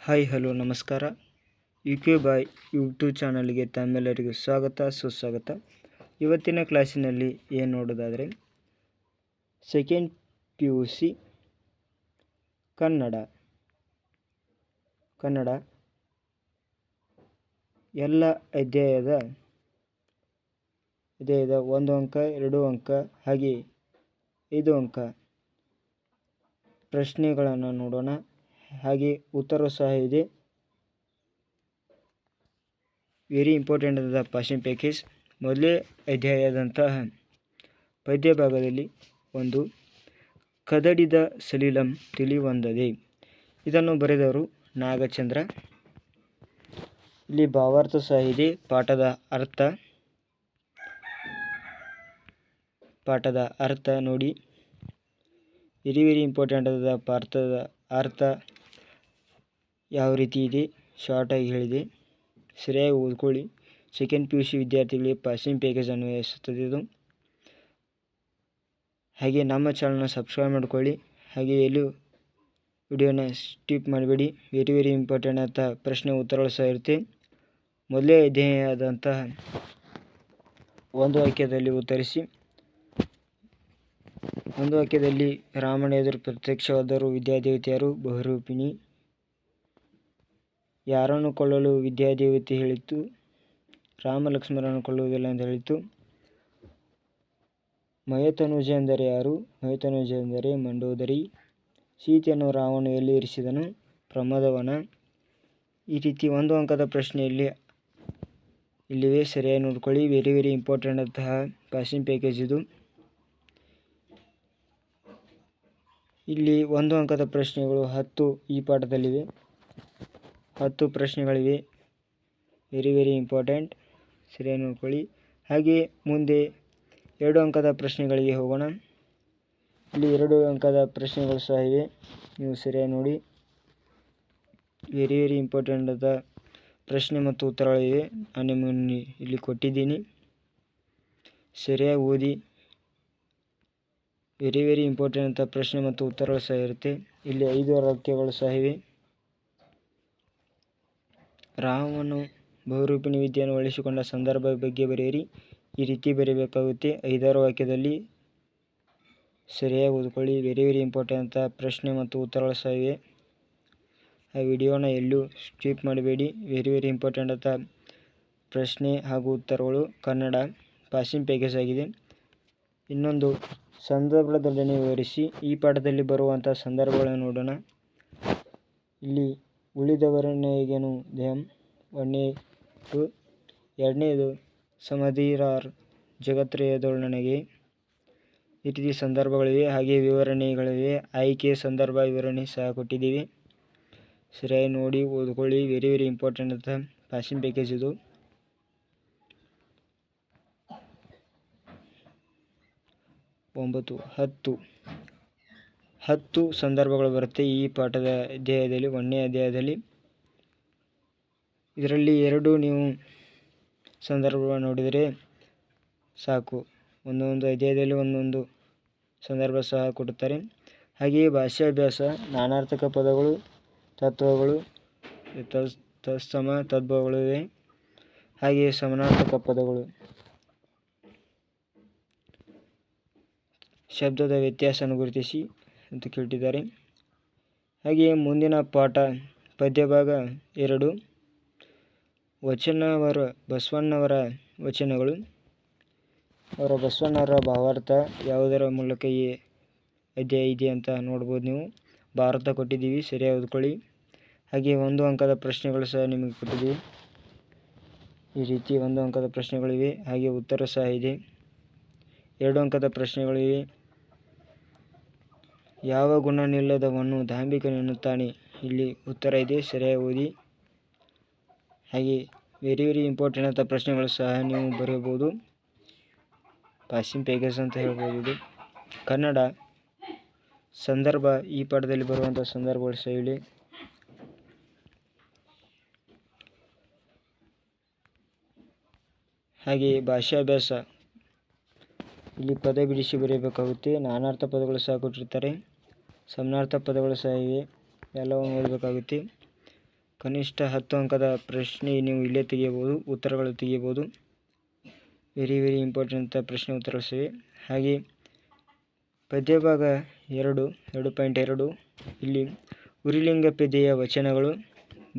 Hi hello ನಮಸ್ಕಾರ. UK ಬಾಯ್ YouTube ಚಾನಲ್ಗೆ ತಮ್ಮೆಲ್ಲರಿಗೂ ಸ್ವಾಗತ ಸುಸ್ವಾಗತ. ಇವತ್ತಿನ ಕ್ಲಾಸಿನಲ್ಲಿ ಏನು ನೋಡೋದಾದರೆ ಸೆಕೆಂಡ್ PUC ಕನ್ನಡ ಎಲ್ಲ ಅಧ್ಯಾಯದ 1 ಅಂಕ 2 ಅಂಕ ಹಾಗೆ 5 ಅಂಕ ಪ್ರಶ್ನೆಗಳನ್ನು ನೋಡೋಣ. ಹಾಗೆ ಉತ್ತರ ಸಹ ಇದೆ. ವೆರಿ ಇಂಪಾರ್ಟೆಂಟ್ ಆದ ಪಾಸಿಂಗ್ ಪ್ಯಾಕೇಜ್. ಮೊದಲೇ ಅಧ್ಯಾಯದಂತಹ ಪದ್ಯ ಭಾಗದಲ್ಲಿ ಒಂದು ಕದಡಿದ ಸಲಿಲಂ ತಿಳಿವಂದದೆ. ಇದನ್ನು ಬರೆದವರು ನಾಗಚಂದ್ರ. ಇಲ್ಲಿ ಭಾವಾರ್ಥ ಸಹ ಇದೆ. ಪಾಠದ ಅರ್ಥ ನೋಡಿ. ವೆರಿ ಇಂಪಾರ್ಟೆಂಟ್ ಆದ ಪಾಠದ ಅರ್ಥ ಯಾವ ರೀತಿ ಇದೆ ಶಾರ್ಟಾಗಿ ಹೇಳಿದೆ. ಸರಿಯಾಗಿ ಓದ್ಕೊಳ್ಳಿ. ಸೆಕೆಂಡ್ PUC ವಿದ್ಯಾರ್ಥಿಗಳಿಗೆ ಪಾಸಿಂಗ್ ಪ್ಯಾಕೇಜ್ ಅನ್ವಯಿಸುತ್ತದೆ ಇದು. ಹಾಗೆ ನಮ್ಮ ಚಾನಲ್ನ ಸಬ್ಸ್ಕ್ರೈಬ್ ಮಾಡಿಕೊಳ್ಳಿ. ಹಾಗೆ ಎಲ್ಲೂ ವಿಡಿಯೋನ ಸ್ಕಿಪ್ ಮಾಡಬೇಡಿ. ವೆರಿ ಇಂಪಾರ್ಟೆಂಟ್ ಅಂತ ಪ್ರಶ್ನೆ ಉತ್ತರಗಳು ಸಹ ಇರುತ್ತೆ. ಮೊದಲೇ ಅಧ್ಯಾಯದಂತಹ ಒಂದು ವಾಕ್ಯದಲ್ಲಿ ಉತ್ತರಿಸಿ. ಒಂದು ವಾಕ್ಯದಲ್ಲಿ ರಾಮನ ಎದುರು ಪ್ರತ್ಯಕ್ಷವಾದರು ವಿದ್ಯಾದೇವತೆಯರು. ಬಹುರೂಪಿಣಿ. ಯಾರನ್ನು ಕೊಲ್ಲಲು ವಿದ್ಯಾದೇವತೆ ಹೇಳಿತು? ರಾಮ ಲಕ್ಷ್ಮಣರನ್ನು ಕೊಲ್ಲುವುದಿಲ್ಲ ಎಂದು ಹೇಳಿತು. ಮಯತನುಜ ಎಂದರೆ ಯಾರು? ಮಯತನುಜ ಎಂದರೆ ಮಂಡೋದರಿ. ಸೀತೆಯನ್ನು ರಾವಣ ಎಲ್ಲಿ ಇರಿಸಿದನು? ಪ್ರಮದವನ. ಈ ರೀತಿ 1 ಅಂಕದ ಪ್ರಶ್ನೆಯಲ್ಲಿ ಇಲ್ಲಿವೆ. ಸರಿಯಾಗಿ ನೋಡ್ಕೊಳ್ಳಿ. ವೆರಿ ಇಂಪಾರ್ಟೆಂಟ್ ಅಂತಹ ಪಾಸಿಂಗ್ ಪ್ಯಾಕೇಜ್ ಇದು. ಇಲ್ಲಿ 1 ಅಂಕದ ಪ್ರಶ್ನೆಗಳು 10 ಈ ಪಾಠದಲ್ಲಿವೆ. 10 ಪ್ರಶ್ನೆಗಳಿವೆ. Very important. ಸರಿಯಾಗಿ ನೋಡ್ಕೊಳ್ಳಿ. ಹಾಗೆ ಮುಂದೆ 2 ಅಂಕದ ಪ್ರಶ್ನೆಗಳಿಗೆ ಹೋಗೋಣ. ಇಲ್ಲಿ 2 ಅಂಕದ ಪ್ರಶ್ನೆಗಳು ಸಹ ಇವೆ. ನೀವು ಸರಿಯಾಗಿ ನೋಡಿ. ವೆರಿ ಇಂಪಾರ್ಟೆಂಟ್ ಆದ ಪ್ರಶ್ನೆ ಮತ್ತು ಉತ್ತರಗಳಿವೆ. ನಾನು ನಿಮಗೆ ಇಲ್ಲಿ ಕೊಟ್ಟಿದ್ದೀನಿ. ಸರಿಯಾಗಿ ಓದಿ. ವೆರಿ ಇಂಪಾರ್ಟೆಂಟ್ ಅಂತ ಪ್ರಶ್ನೆ ಮತ್ತು ಉತ್ತರಗಳು ಸಹ ಇರುತ್ತೆ. ಇಲ್ಲಿ 5 ವಾಕ್ಯಗಳು ಸಹ ಇವೆ. ರಾಮನು ಬಹುರೂಪಿಣಿ ವಿದ್ಯೆಯನ್ನು ಬಳಸಿಕೊಂಡ ಸಂದರ್ಭ ಬಗ್ಗೆ ಬರೆಯಿರಿ. ಈ ರೀತಿ ಬರೀಬೇಕಾಗುತ್ತೆ 5-6 ವಾಕ್ಯದಲ್ಲಿ. ಸರಿಯಾಗಿ ಓದ್ಕೊಳ್ಳಿ. ವೆರಿ ಇಂಪಾರ್ಟೆಂಟ್ ಅಂತ ಪ್ರಶ್ನೆ ಮತ್ತು ಉತ್ತರಗಳು ಸಹ ಇವೆ. ಆ ವಿಡಿಯೋನ ಎಲ್ಲೂ ಸ್ಕಿಪ್ ಮಾಡಬೇಡಿ. ವೆರಿ ಇಂಪಾರ್ಟೆಂಟ್ ಅಂತ ಪ್ರಶ್ನೆ ಹಾಗೂ ಉತ್ತರಗಳು ಕನ್ನಡ ಪಾಸಿಂಗ್ ಪ್ಯಾಕೇಜ್ ಆಗಿದೆ. ಇನ್ನೊಂದು ಸಂದರ್ಭದೊಡನೆ ವಿವರಿಸಿ. ಈ ಪಾಠದಲ್ಲಿ ಬರುವಂಥ ಸಂದರ್ಭಗಳನ್ನು ನೋಡೋಣ. ಇಲ್ಲಿ ಉಳಿದವರನೆಗೆನು ದೆಂ. 1ನೇದು. 2ನೇದು ಸಮಧಿರಾರ್ ಜಗತ್ರಯದೊಳ್ ನನಗೆ. ಈ ರೀತಿ ಸಂದರ್ಭಗಳಿವೆ. ಹಾಗೆ ವಿವರಣೆಗಳಿವೆ. ಆಯ್ಕೆ ಸಂದರ್ಭ ವಿವರಣೆ ಸಹ ಕೊಟ್ಟಿದ್ದೀವಿ. ಸರಿಯಾಗಿ ನೋಡಿ ಓದ್ಕೊಳ್ಳಿ. ವೆರಿ ಇಂಪಾರ್ಟೆಂಟ್ ಅಂತ ಪಾಸಿಂಗ್ ಪ್ಯಾಕೇಜ್ ಇದು. 9 10 ಸಂದರ್ಭಗಳು ಬರುತ್ತೆ ಈ ಪಾಠದ ಅಧ್ಯಾಯದಲ್ಲಿ. 1ನೇ ಅಧ್ಯಾಯದಲ್ಲಿ ಇದರಲ್ಲಿ 2 ನೀವು ಸಂದರ್ಭಗಳನ್ನು ನೋಡಿದರೆ ಸಾಕು. ಒಂದೊಂದು ಅಧ್ಯಾಯದಲ್ಲಿ ಒಂದೊಂದು ಸಂದರ್ಭ ಸಹ ಕೊಡುತ್ತಾರೆ. ಹಾಗೆಯೇ ಭಾಷಾಭ್ಯಾಸ, ನಾನಾರ್ಥಕ ಪದಗಳು, ತತ್ವಗಳು, ತತ್ಸಮ ತದ್ಭವಗಳಿವೆ. ಹಾಗೆಯೇ ಸಮಾನಾರ್ಥಕ ಪದಗಳು, ಶಬ್ದದ ವ್ಯತ್ಯಾಸವನ್ನು ಗುರುತಿಸಿ ಅಂತ ಕೇಳಿದ್ದಾರೆ. ಹಾಗೆಯೇ ಮುಂದಿನ ಪಾಠ ಪದ್ಯಭಾಗ 2 ಬಸವಣ್ಣವರ ವಚನಗಳು. ಬಸವಣ್ಣವರ ಭಾವಾರ್ಥ ಯಾವುದರ ಮೂಲಕ ಈ ಅಧ್ಯಾಯ ಇದೆ ಅಂತ ನೋಡ್ಬೋದು ನೀವು. ಭಾರತ ಕೊಟ್ಟಿದ್ದೀವಿ. ಸರಿಯಾಗಿ ಓದ್ಕೊಳ್ಳಿ. ಹಾಗೆ 1 ಅಂಕದ ಪ್ರಶ್ನೆಗಳು ಸಹ ನಿಮಗೆ ಕೊಟ್ಟಿದ್ದೀವಿ. ಈ ರೀತಿ 1 ಅಂಕದ ಪ್ರಶ್ನೆಗಳಿವೆ. ಹಾಗೆ ಉತ್ತರ ಸಹ ಇದೆ. 2 ಅಂಕದ ಪ್ರಶ್ನೆಗಳಿವೆ. ಯಾವ ಗುಣನಿಲ್ಲದವನು ದಾಂಭಿಕನೆನ್ನುತ್ತಾನೆ? ಇಲ್ಲಿ ಉತ್ತರ ಇದೆ. ಸರಿಯಾಗಿ ಓದಿ. ಹಾಗೆ ವೆರಿ ಇಂಪಾರ್ಟೆಂಟ್ ಅಂತ ಪ್ರಶ್ನೆಗಳು ಸಹ ನೀವು ಬರೆಯಬಹುದು. ಪಾಸಿಂಗ್ ಪ್ಯಾಕೇಜ್ ಅಂತ ಹೇಳ್ಬೋದು ಇದು. ಕನ್ನಡ ಸಂದರ್ಭ ಈ ಪಾಠದಲ್ಲಿ ಬರುವಂಥ ಸಂದರ್ಭಗಳು ಸಹ ಇಲ್ಲಿ. ಹಾಗೆಯೇ ಭಾಷಾಭ್ಯಾಸ ಇಲ್ಲಿ ಪದ ಬಿಡಿಸಿ ಬರೆಯಬೇಕಾಗುತ್ತೆ. ನಾನಾರ್ಥ ಪದಗಳು ಸಹ ಕೊಟ್ಟಿರ್ತಾರೆ. ಸಮಾನಾರ್ಥ ಪದಗಳು ಸಹ ಇವೆ. ಎಲ್ಲವನ್ನು ಓದಬೇಕಾಗುತ್ತೆ. ಕನಿಷ್ಠ 10 ಅಂಕದ ಪ್ರಶ್ನೆ ನೀವು ಇಲ್ಲೇ ತೆಗೆಯಬಹುದು, ಉತ್ತರಗಳು ತೆಗೆಯಬಹುದು. ವೆರಿ ಇಂಪಾರ್ಟೆಂಟ್ ಪ್ರಶ್ನೆ ಉತ್ತರಗಳು ಸಿವೆ. ಹಾಗೆ ಪದ್ಯ ಭಾಗ 2.2 ಇಲ್ಲಿ ಉರಿಲಿಂಗ ಪದ್ಯೆಯ ವಚನಗಳು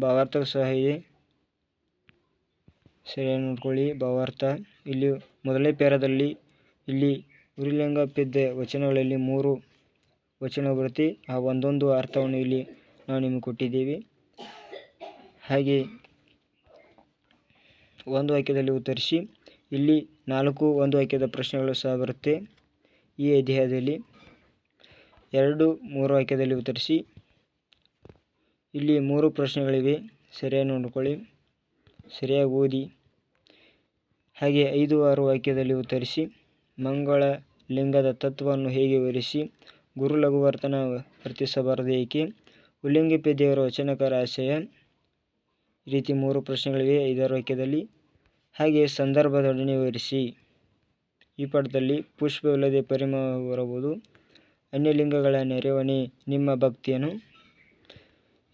ಭಾವಾರ್ಥ ಸಹ ಇದೆ. ಸರಿಯಾಗಿ ನೋಡ್ಕೊಳ್ಳಿ. ಭಾವಾರ್ಥ ಇಲ್ಲಿ ಮೊದಲನೇ ಪ್ಯಾರಾದಲ್ಲಿ ಇಲ್ಲಿ ಉರಿಲಿಂಗ ಪದ್ಯ ವಚನಗಳಲ್ಲಿ 3 ವಚನ ಬರುತ್ತೆ. ಆ ಒಂದೊಂದು ಅರ್ಥವನ್ನು ಇಲ್ಲಿ ನಾವು ನಿಮಗೆ ಕೊಟ್ಟಿದ್ದೇವೆ. ಹಾಗೆ ಒಂದು ವಾಕ್ಯದಲ್ಲಿ ಉತ್ತರಿಸಿ. ಇಲ್ಲಿ 4 ಒಂದು ವಾಕ್ಯದ ಪ್ರಶ್ನೆಗಳು ಸಹ ಬರುತ್ತೆ ಈ ಅಧ್ಯಾಯದಲ್ಲಿ. 2 3 ವಾಕ್ಯದಲ್ಲಿ ಉತ್ತರಿಸಿ. ಇಲ್ಲಿ 3 ಪ್ರಶ್ನೆಗಳಿವೆ. ಸರಿಯಾಗಿ ನೋಡಿಕೊಳ್ಳಿ, ಸರಿಯಾಗಿ ಓದಿ. ಹಾಗೆ 5 6 ವಾಕ್ಯದಲ್ಲಿ ಉತ್ತರಿಸಿ. ಮಂಗಳ ಲಿಂಗದ ತತ್ವವನ್ನು ಹೇಗೆ ವಿವರಿಸಿ. ಗುರು ಲಘುವರ್ತನ ವರ್ತಿಸಬಾರದು ಏಕೆ. ಉಲ್ಲಿಂಗ ಪದ್ಯವರ ವಚನಕಾರ ಆಶಯ. ಈ ರೀತಿ 3 ಪ್ರಶ್ನೆಗಳಿವೆ 5 6 ವಾಕ್ಯದಲ್ಲಿ. ಹಾಗೆ ಸಂದರ್ಭದೊಡನೆ ವಿವರಿಸಿ. ಈ ಪಾಠದಲ್ಲಿ ಪುಷ್ಪವಿಲ್ಲದೆ ಪರಿಮಳ ಬರಬಹುದು. ಅನ್ಯಲಿಂಗಗಳ ನೆರವಣೆ ನಿಮ್ಮ ಭಕ್ತಿಯನ್ನು.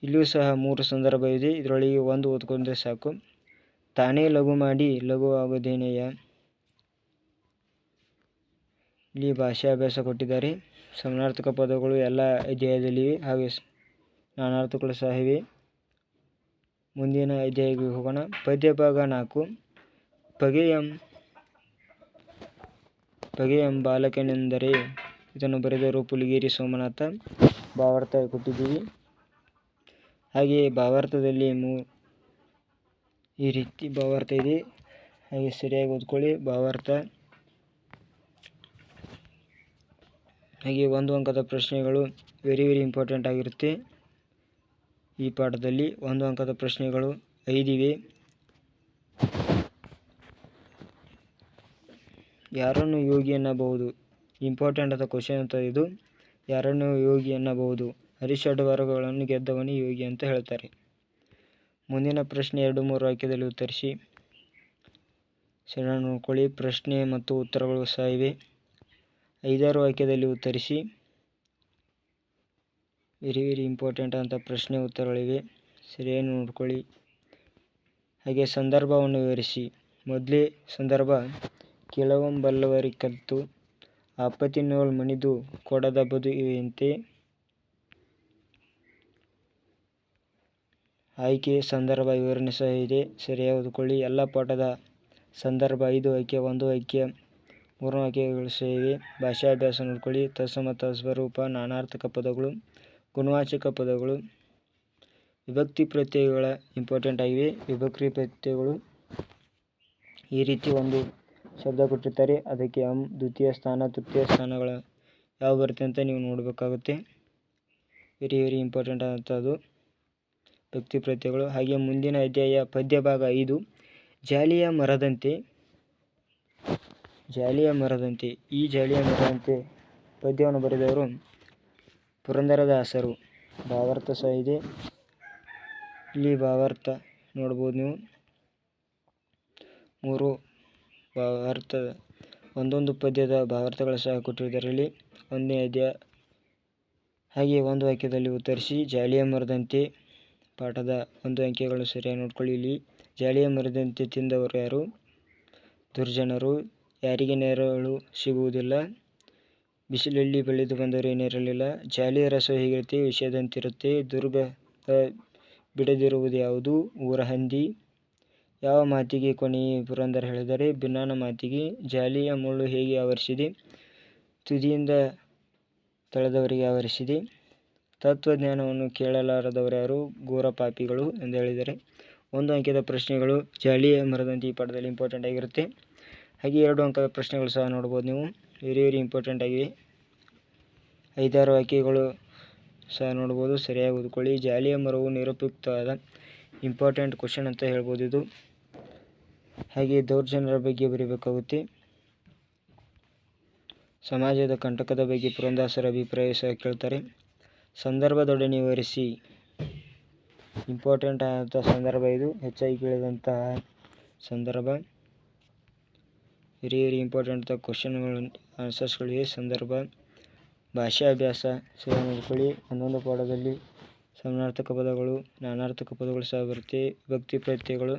ಇಲ್ಲಿಯೂ ಸಹ 3 ಸಂದರ್ಭ ಇದೆ. ಇದರೊಳಗೆ ಒಂದು ಓದ್ಕೊಂಡ್ರೆ ಸಾಕು. ತಾನೇ ಲಘು ಮಾಡಿ ಲಘುವಾಗುವುದೇನಯ್ಯ. ಇಲ್ಲಿ ಭಾಷಾಭ್ಯಾಸ ಕೊಟ್ಟಿದ್ದಾರೆ. ಸಮಾನಾರ್ಥಕ ಪದಗಳು ಎಲ್ಲ ಅಧ್ಯಾಯದಲ್ಲಿವೆ. ಹಾಗೆ ನಾನಾರ್ಥಕಗಳು ಸಹ ಇವೆ. ಮುಂದಿನ ಅಧ್ಯಾಯಕ್ಕೆ ಹೋಗೋಣ. ಪದ್ಯ ಭಾಗ 4 ಪಗೆಯಂ ಬಾಲಕನೆಂದರೆ. ಇದನ್ನು ಬರೆದವರು ಪುಲಿಗೇರಿ ಸೋಮನಾಥ. ಭಾವಾರ್ಥ ಕೊಟ್ಟಿದ್ದೀವಿ. ಹಾಗೆಯೇ ಭಾವಾರ್ಥದಲ್ಲಿ ಈ ರೀತಿ ಭಾವಾರ್ಥ ಇದೆ. ಹಾಗೆ ಸರಿಯಾಗಿ ಓದ್ಕೊಳ್ಳಿ ಭಾವಾರ್ಥ. ಹಾಗೆ 1 ಅಂಕದ ಪ್ರಶ್ನೆಗಳು ವೆರಿ ಇಂಪಾರ್ಟೆಂಟ್ ಆಗಿರುತ್ತೆ. ಈ ಪಾಠದಲ್ಲಿ 1 ಅಂಕದ ಪ್ರಶ್ನೆಗಳು 5 ಇವೆ. ಯಾರನ್ನು ಯೋಗಿ ಎನ್ನಬಹುದು. ಇಂಪಾರ್ಟೆಂಟ್ ಆದ ಕ್ವಶನ್ ಅಂತ ಇದು. ಯಾರನ್ನು ಯೋಗಿ ಎನ್ನಬಹುದು. ಹರಿಷಡ್ವರ್ಗಗಳನ್ನು ಗೆದ್ದವನೇ ಯೋಗಿ ಅಂತ ಹೇಳ್ತಾರೆ. ಮುಂದಿನ ಪ್ರಶ್ನೆ 2 3 ವಾಕ್ಯದಲ್ಲಿ ಉತ್ತರಿಸಿ. ಸರಿಯಾಗಿ ನೋಡ್ಕೊಳ್ಳಿ. ಪ್ರಶ್ನೆ ಮತ್ತು ಉತ್ತರಗಳು ಸಹ ಇವೆ. 5 6 ವಾಕ್ಯದಲ್ಲಿ ಉತ್ತರಿಸಿ. ವೆರಿ ಇಂಪಾರ್ಟೆಂಟ್ ಅಂತ ಪ್ರಶ್ನೆ ಉತ್ತರಗಳಿವೆ. ಸರಿಯಾಗಿ ನೋಡ್ಕೊಳ್ಳಿ. ಹಾಗೆ ಸಂದರ್ಭವನ್ನು ವಿವರಿಸಿ. ಮೊದಲೇ ಸಂದರ್ಭ ಕೇಳವಂಬಲ್ಲವರಿಕತ್ತು ಆಪತ್ತಿನೋಳ್ ಮಣಿದು ಕೊಡದ ಬದುಕಿವೆಯಂತೆ. ಆಯ್ಕೆ ಸಂದರ್ಭ ವಿವರಣೆ ಸಹ ಇದೆ. ಸರಿಯಾಗಿ ಓದಿಕೊಳ್ಳಿ. ಎಲ್ಲ ಪಾಠದ ಸಂದರ್ಭ 5 ವಾಕ್ಯ 1 ವಾಕ್ಯ 3 ವಾಕ್ಯಗಳು ಸಹ ಇವೆ. ಭಾಷಾಭ್ಯಾಸ ನೋಡ್ಕೊಳ್ಳಿ. ತತ್ಸಮ ತತ್ಸ್ವರೂಪ ನಾನಾರ್ಥಕ ಪದಗಳು ಗುಣವಾಚಕ ಪದಗಳು ವಿಭಕ್ತಿ ಪ್ರತ್ಯಯಗಳ ಇಂಪಾರ್ಟೆಂಟ್ ಆಗಿವೆ. ವಿಭಕ್ತಿ ಪ್ರತ್ಯಯಗಳು ಈ ರೀತಿ ಒಂದು ಶಬ್ದ ಕೊಟ್ಟಿರ್ತಾರೆ. ಅದಕ್ಕೆ ದ್ವಿತೀಯ ಸ್ಥಾನ ತೃತೀಯ ಸ್ಥಾನಗಳ ಯಾವ ಬರುತ್ತೆ ಅಂತ ನೀವು ನೋಡಬೇಕಾಗುತ್ತೆ. ವೆರಿ ಇಂಪಾರ್ಟೆಂಟ್ ಆದಂಥದ್ದು ವಿಭಕ್ತಿ ಪ್ರತ್ಯಯಗಳು. ಹಾಗೆ ಮುಂದಿನ ಅಧ್ಯಾಯ ಪದ್ಯ ಭಾಗ 5 ಜಾಲಿಯ ಮರದಂತೆ. ಈ ಜಾಲಿಯ ಮರದಂತೆ ಪದ್ಯವನ್ನು ಬರೆದವರು ಪುರಂದರದಾಸರು. ಭಾವಾರ್ಥ ಸಹ ಇದೆ. ಇಲ್ಲಿ ಭಾವಾರ್ಥ ನೋಡ್ಬೋದು ನೀವು. 3 ಭಾವಾರ್ಥ ಒಂದೊಂದು ಪದ್ಯದ ಭಾವಾರ್ಥಗಳು ಸಹ ಕೊಟ್ಟಿದ್ದಾರೆ ಇಲ್ಲಿ 1ನೇ ಅಧ್ಯಾಯ. ಹಾಗೆ 1 ವಾಕ್ಯದಲ್ಲಿ ಉತ್ತರಿಸಿ. ಜಾಲಿಯ ಮರದಂತೆ ಪಾಠದ 1 ಅಂಕೆಗಳು ಸರಿಯಾಗಿ ನೋಡ್ಕೊಳ್ಳಿ. ಇಲ್ಲಿ ಜಾಲಿಯ ಮರದಂತೆ ತಿಂದವರು ಯಾರು. ದುರ್ಜನರು. ಯಾರಿಗೆ ನೆರಳು ಸಿಗುವುದಿಲ್ಲ. ಬಿಸಿಲಲ್ಲಿ ಬೆಳೆದು ಬಂದರೂ ಏನಿರಲಿಲ್ಲ. ಜಾಲಿಯ ರಸ ಹೇಗಿರುತ್ತೆ ವಿಷದಂತಿರುತ್ತೆ. ದುರ್ಗದ ಬಿಡದಿರುವುದು ಯಾವುದು. ಊರ ಹಂದಿ. ಯಾವ ಮಾತಿಗೆ ಕೊನೆಯೇ ಪುರಂದರ ಹೇಳಿದರೆ ಭಿನ್ನನ ಮಾತಿಗೆ. ಜಾಲಿಯ ಮುಳ್ಳು ಹೇಗೆ ಆವರಿಸಿದೆ. ತುದಿಯಿಂದ ತಳೆದವರಿಗೆ ಆವರಿಸಿದೆ. ತತ್ವಜ್ಞಾನವನ್ನು ಕೇಳಲಾರದವರ್ಯಾರು. ಘೋರ ಪಾಪಿಗಳು ಎಂದು ಹೇಳಿದ್ದಾರೆ. 1 ಅಂಕದ ಪ್ರಶ್ನೆಗಳು ಜಾಲಿಯ ಮರದಂತೆ ಈ ಪಾಠದಲ್ಲಿ ಇಂಪಾರ್ಟೆಂಟ್ ಆಗಿರುತ್ತೆ. ಹಾಗೆ 2 ಅಂಕದ ಪ್ರಶ್ನೆಗಳು ಸಹ ನೋಡ್ಬೋದು ನೀವು. ವೆರಿ ಇಂಪಾರ್ಟೆಂಟ್ ಆಗಿವೆ. 5 6 ವಾಕ್ಯಗಳು ಸಹ ನೋಡ್ಬೋದು. ಸರಿಯಾಗಿ ಓದ್ಕೊಳ್ಳಿ. ಜಾಲಿಯ ಮರವು ನಿರುಪಯುಕ್ತವಾದ ಇಂಪಾರ್ಟೆಂಟ್ ಕ್ವಶನ್ ಅಂತ ಹೇಳ್ಬೋದು ಇದು. ಹಾಗೆ ದೌರ್ಜನ್ಯರ ಬಗ್ಗೆ ಬರೀಬೇಕಾಗುತ್ತೆ. ಸಮಾಜದ ಕಂಟಕದ ಬಗ್ಗೆ ಪುರಂದರದಾಸರ ಅಭಿಪ್ರಾಯ ಸಹ ಕೇಳ್ತಾರೆ. ಸಂದರ್ಭದೊಡನೆ ವಿವರಿಸಿ. ಇಂಪಾರ್ಟೆಂಟ್ ಆದಂಥ ಸಂದರ್ಭ ಇದು. ಹೆಚ್ಚಾಗಿ ಕೇಳಿದಂತಹ ಸಂದರ್ಭ. ವೆರಿ ಇಂಪಾರ್ಟೆಂಟ್ ಕ್ವಶನ್ಗಳು ಆನ್ಸರ್ಸ್ಗಳಿವೆ. ಸಂದರ್ಭ ಭಾಷಾಭ್ಯಾಸ ಸಹ ನೋಡ್ಕೊಳ್ಳಿ. ಒಂದೊಂದು ಪಾಠದಲ್ಲಿ ಸಮಾನಾರ್ಥಕ ಪದಗಳು, ನಾನಾರ್ಥಕ ಪದಗಳು ಸಹ ಬರುತ್ತೆ, ವಿಭಕ್ತಿ ಪ್ರತ್ಯಯಗಳು.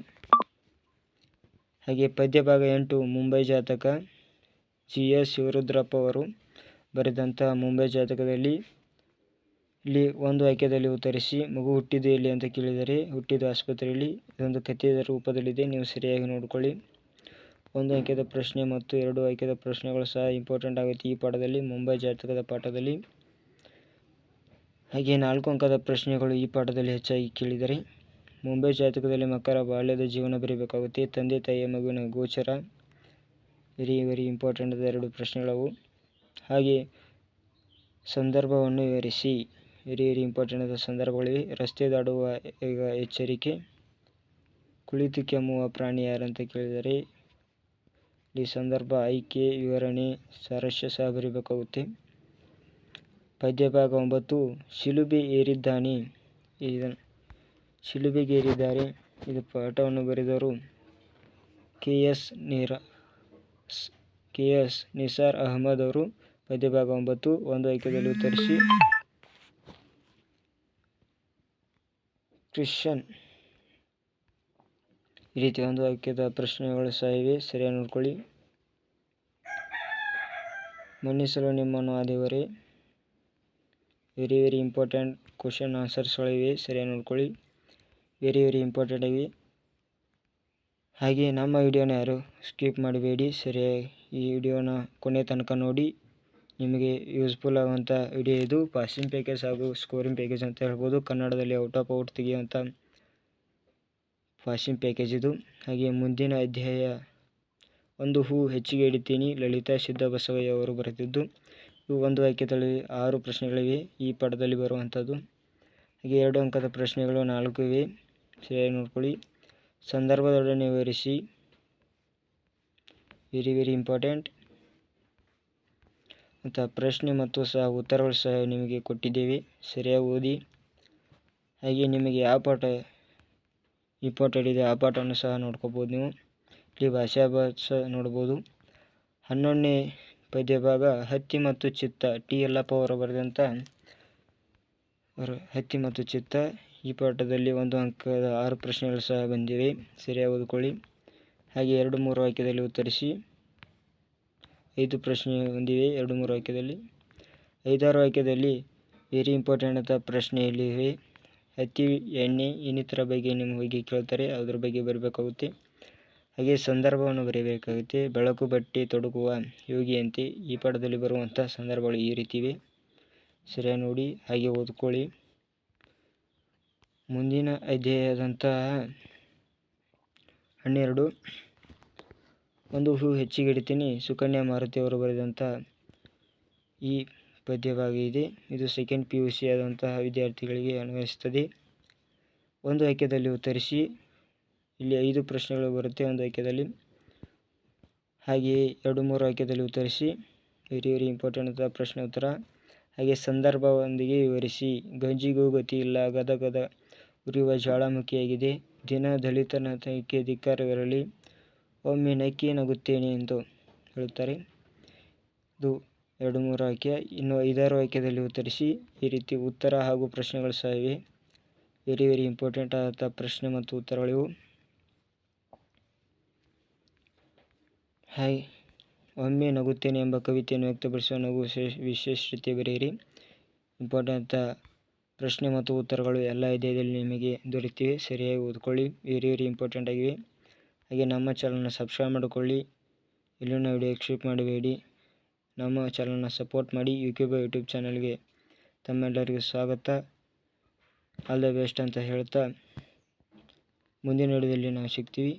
ಹಾಗೆ ಪದ್ಯ ಭಾಗ 8 ಮುಂಬೈ ಜಾತಕ, GS ಶಿವರುದ್ರಪ್ಪ ಅವರು ಬರೆದಂಥ ಮುಂಬೈ ಜಾತಕದಲ್ಲಿ ಇಲ್ಲಿ ಒಂದು ವಾಕ್ಯದಲ್ಲಿ ಉತ್ತರಿಸಿ. ಮಗು ಹುಟ್ಟಿದ್ದು ಎಲ್ಲಿ ಅಂತ ಕೇಳಿದರೆ ಹುಟ್ಟಿದ್ದು ಆಸ್ಪತ್ರೆಯಲ್ಲಿ. ಇದೊಂದು ಕಥೆಯ ರೂಪದಲ್ಲಿದೆ, ನೀವು ಸರಿಯಾಗಿ ನೋಡಿಕೊಳ್ಳಿ. ಒಂದು ವಾಕ್ಯದ ಪ್ರಶ್ನೆ ಮತ್ತು 2 ವಾಕ್ಯದ ಪ್ರಶ್ನೆಗಳು ಸಹ ಇಂಪಾರ್ಟೆಂಟ್ ಆಗುತ್ತೆ ಈ ಪಾಠದಲ್ಲಿ, ಮುಂಬೈ ಜಾತಕದ ಪಾಠದಲ್ಲಿ. ಹಾಗೆ 4 ಅಂಕದ ಪ್ರಶ್ನೆಗಳು ಈ ಪಾಠದಲ್ಲಿ ಹೆಚ್ಚಾಗಿ ಕೇಳಿದರೆ. ಮುಂಬೈ ಜಾತಕದಲ್ಲಿ ಮಕ್ಕಳ ಬಾಲ್ಯದ ಜೀವನ ಬರೀಬೇಕಾಗುತ್ತೆ. ತಂದೆ ತಾಯಿಯ ಮಗುವಿನ ಗೋಚರ, ವೆರಿ ಇಂಪಾರ್ಟೆಂಟ್ 2 ಪ್ರಶ್ನೆಗಳವು. ಹಾಗೆ ಸಂದರ್ಭವನ್ನು ವಿವರಿಸಿ, ವೆರಿ ಇಂಪಾರ್ಟೆಂಟ್ ಸಂದರ್ಭಗಳಿವೆ. ರಸ್ತೆ ದಾಟುವ ಈಗ ಎಚ್ಚರಿಕೆ. ಕುಳಿತು ಕೆಮ್ಮುವ ಪ್ರಾಣಿ ಯಾರಂತ ಕೇಳಿದರೆ ಇಲ್ಲಿ ಸಂದರ್ಭ, ಆಯ್ಕೆ, ವಿವರಣೆ, ಸಾರಾಂಶ ಸಹ ಬರೀಬೇಕಾಗುತ್ತೆ. ಪದ್ಯ ಭಾಗ 9 ಶಿಲುಬೆ ಏರಿದ್ದಾನೆ. ಶಿಲುಬೆಗೆ ಏರಿದ್ದಾರೆ. ಇದು ಪಾಠವನ್ನು ಬರೆದವರು KS ನಿಸಾರ್ ಅಹಮದ್ ಅವರು. ಪದ್ಯ ಭಾಗ 9 ಒಂದು ವಾಕ್ಯದಲ್ಲಿ ಉತ್ತರಿಸಿ. ಕ್ರಿಶ್ಚಿಯನ್, ಈ ರೀತಿ ಒಂದು ವಾಕ್ಯದ ಪ್ರಶ್ನೆಗಳು ಸಹ ಇವೆ, ಸರಿಯಾಗಿ ನೋಡ್ಕೊಳ್ಳಿ. ಮನ್ನಿಸಲು ನಿಮ್ಮನ್ನು ಆ ದೇವರೇ, ವೆರಿ ಇಂಪಾರ್ಟೆಂಟ್ ಕ್ವಶನ್ ಆನ್ಸರ್ಸ್ಗಳಿವೆ, ಸರಿಯಾಗಿ ನೋಡ್ಕೊಳ್ಳಿ. ವೆರಿ ಇಂಪಾರ್ಟೆಂಟ್ ಆಗಿವೆ. ಹಾಗೆ ನಮ್ಮ ವಿಡಿಯೋನ ಯಾರು ಸ್ಕಿಪ್ ಮಾಡಬೇಡಿ, ಸರಿಯಾಗಿ ಈ ವಿಡಿಯೋನ ಕೊನೆ ತನಕ ನೋಡಿ. ನಿಮಗೆ ಯೂಸ್ಫುಲ್ ಆಗುವಂಥ ವಿಡಿಯೋ ಇದು. ಪಾಸಿಂಗ್ ಪ್ಯಾಕೇಜ್ ಹಾಗೂ ಸ್ಕೋರಿಂಗ್ ಪ್ಯಾಕೇಜ್ ಅಂತ ಹೇಳ್ಬೋದು. ಕನ್ನಡದಲ್ಲಿ ಔಟ್ ಆಫ್ ಔಟ್ ತೆಗೆಯುವಂಥ ಪಾಸಿಂಗ್ ಪ್ಯಾಕೇಜ್ ಇದು. ಹಾಗೆ ಮುಂದಿನ ಅಧ್ಯಾಯ ಒಂದು ಹೂ ಹೆಚ್ಚಿಗೆ ಇಡುತ್ತೀನಿ, ಲಲಿತಾ ಸಿದ್ದಬಸವಯ್ಯ ಅವರು ಬರೆದಿದ್ದು. ಇವು ಒಂದು ವಾಕ್ಯದಲ್ಲಿ 6 ಪ್ರಶ್ನೆಗಳಿವೆ ಈ ಪಾಠದಲ್ಲಿ ಬರುವಂಥದ್ದು. ಹಾಗೆ 2 ಅಂಕದ ಪ್ರಶ್ನೆಗಳು 4 ಇವೆ, ಸರಿಯಾಗಿ ನೋಡ್ಕೊಳ್ಳಿ. ಸಂದರ್ಭದೊಡನೆ ವಿವರಿಸಿ, ವೆರಿ ಇಂಪಾರ್ಟೆಂಟ್ ಅಂತ ಪ್ರಶ್ನೆ ಮತ್ತು ಸಹ ಉತ್ತರಗಳು ಸಹ ನಿಮಗೆ ಕೊಟ್ಟಿದ್ದೇವೆ, ಸರಿಯಾಗಿ ಓದಿ. ಹಾಗೆ ನಿಮಗೆ ಯಾವ ಪಾಠ ಇಂಪಾರ್ಟೆಂಟ್ ಇದೆ ಆ ಪಾಠವನ್ನು ಸಹ ನೋಡ್ಕೋಬೋದು ನೀವು. ಇಲ್ಲಿ ಭಾಷಾಭಾಸ ನೋಡ್ಬೋದು. 11ನೇ ಪದ್ಯ ಭಾಗ ಹತ್ತಿ ಮತ್ತು ಚಿತ್ತ, ಟಿ ಯಲ್ಲಪ್ಪ ಅವರು ಬರೆದಂಥ ಹತ್ತಿ ಮತ್ತು ಚಿತ್ತ. ಈ ಪಾಠದಲ್ಲಿ 1 ಅಂಕದ 6 ಪ್ರಶ್ನೆಗಳು ಸಹ ಬಂದಿವೆ, ಸರಿಯಾಗಿ ಓದ್ಕೊಳ್ಳಿ. ಹಾಗೆ 2-3 ವಾಕ್ಯದಲ್ಲಿ ಉತ್ತರಿಸಿ. 5 ಪ್ರಶ್ನೆ ಹೊಂದಿವೆ 2-3 ವಾಕ್ಯದಲ್ಲಿ. 5-6 ವಾಕ್ಯದಲ್ಲಿ ವೆರಿ ಇಂಪಾರ್ಟೆಂಟ್ ಅಂತ ಪ್ರಶ್ನೆಯಲ್ಲಿವೆ. ಹತ್ತಿ, ಎಣ್ಣೆ ಇನ್ನಿತರ ಬಗ್ಗೆ ನಿಮ್ಮ ಬಗ್ಗೆ ಕೇಳ್ತಾರೆ, ಅದ್ರ ಬಗ್ಗೆ ಬರಬೇಕಾಗುತ್ತೆ. ಹಾಗೆ ಸಂದರ್ಭವನ್ನು ಬರೆಯಬೇಕಾಗುತ್ತೆ. ಬೆಳಕು ಬಟ್ಟೆ ತೊಡಗುವ ಯೋಗಿಯಂತೆ. ಈ ಪಾಠದಲ್ಲಿ ಬರುವಂಥ ಸಂದರ್ಭಗಳು ಈ ರೀತಿ ಇವೆ, ಸರಿಯಾಗಿ ನೋಡಿ, ಹಾಗೆ ಓದ್ಕೊಳ್ಳಿ. ಮುಂದಿನ ಅಧ್ಯಾಯದಂತಹ 12 ಒಂದು ಹೂ ಹೆಚ್ಚಿಗೆ ಇಡ್ತೀನಿ, ಸುಕನ್ಯಾ ಮಾರುತಿ ಅವರು ಬರೆದಂಥ ಈ ಪದ್ಯ ಭಾಗ ಇದೆ. ಇದು ಸೆಕೆಂಡ್ PUC ಆದಂತಹ ವಿದ್ಯಾರ್ಥಿಗಳಿಗೆ ಅನ್ವಯಿಸುತ್ತದೆ. ಒಂದು ವಾಕ್ಯದಲ್ಲಿ ಉತ್ತರಿಸಿ. ಇಲ್ಲಿ 5 ಪ್ರಶ್ನೆಗಳು ಬರುತ್ತೆ ಒಂದು ವಾಕ್ಯದಲ್ಲಿ. ಹಾಗೆಯೇ 2-3 ವಾಕ್ಯದಲ್ಲಿ ಉತ್ತರಿಸಿ. ವೆರಿ ಇಂಪಾರ್ಟೆಂಟ್ ಪ್ರಶ್ನೆ ಉತ್ತರ. ಹಾಗೆ ಸಂದರ್ಭದೊಂದಿಗೆ ವಿವರಿಸಿ. ಗಂಜಿಗೂ ಗತಿ ಇಲ್ಲ, ಗದಗದ ಉರಿಯುವ ಜ್ವಾಳಾಮುಖಿಯಾಗಿದೆ. ದಿನ ದಲಿತನತನಕ್ಕೆ ಧಿಕ್ಕಾರವಿರಲಿ, ಒಮ್ಮೆ ನಕ್ಕಿ ನಗುತ್ತೇನೆ ಎಂದು ಹೇಳುತ್ತಾರೆ. ಇದು 2-3 ವಾಕ್ಯ. ಇನ್ನು 5-6 ವಾಕ್ಯದಲ್ಲಿ ಉತ್ತರಿಸಿ. ಈ ರೀತಿ ಉತ್ತರ ಹಾಗೂ ಪ್ರಶ್ನೆಗಳು ಸಹ ಇವೆ, ವೆರಿ ಇಂಪಾರ್ಟೆಂಟ್ ಆದಂಥ ಪ್ರಶ್ನೆ ಮತ್ತು ಉತ್ತರಗಳಿವು. ಹಾಯ್, ಒಮ್ಮೆ ನಗುತ್ತೇನೆ ಎಂಬ ಕವಿತೆಯನ್ನು ವ್ಯಕ್ತಪಡಿಸುವ ನಗು ವಿಶೇಷತೆ ಬರೆಯಿರಿ. ಇಂಪಾರ್ಟೆಂಟ್ ಪ್ರಶ್ನೆ ಮತ್ತು ಉತ್ತರಗಳು ಎಲ್ಲ ಅಧ್ಯಾಯದಲ್ಲಿ ನಿಮಗೆ ದೊರೆತಿವೆ, ಸರಿಯಾಗಿ ಓದ್ಕೊಳ್ಳಿ, ವೆರಿ ಇಂಪಾರ್ಟೆಂಟ್ ಆಗಿವೆ. ಹಾಗೆ ನಮ್ಮ ಚಾನಲ್ನ ಸಬ್ಸ್ಕ್ರೈಬ್ ಮಾಡಿಕೊಳ್ಳಿ, ಇಲ್ಲಿನ ವಿಡಿಯೋ ಸ್ಕಿಪ್ ಮಾಡಬೇಡಿ. ನಮ್ಮ ಚಾನಲ್ನ ಸಪೋರ್ಟ್ ಮಾಡಿ. ಯೂಟ್ಯೂಬ್ ಚಾನಲ್ಗೆ ತಮ್ಮೆಲ್ಲರಿಗೂ ಸ್ವಾಗತ. ಆಲ್ ದ ಬೆಸ್ಟ್ ಅಂತ ಹೇಳ್ತಾ ಮುಂದಿನ ವಿಡಿಯೋದಲ್ಲಿ ನಾವು ಸಿಗ್ತೀವಿ.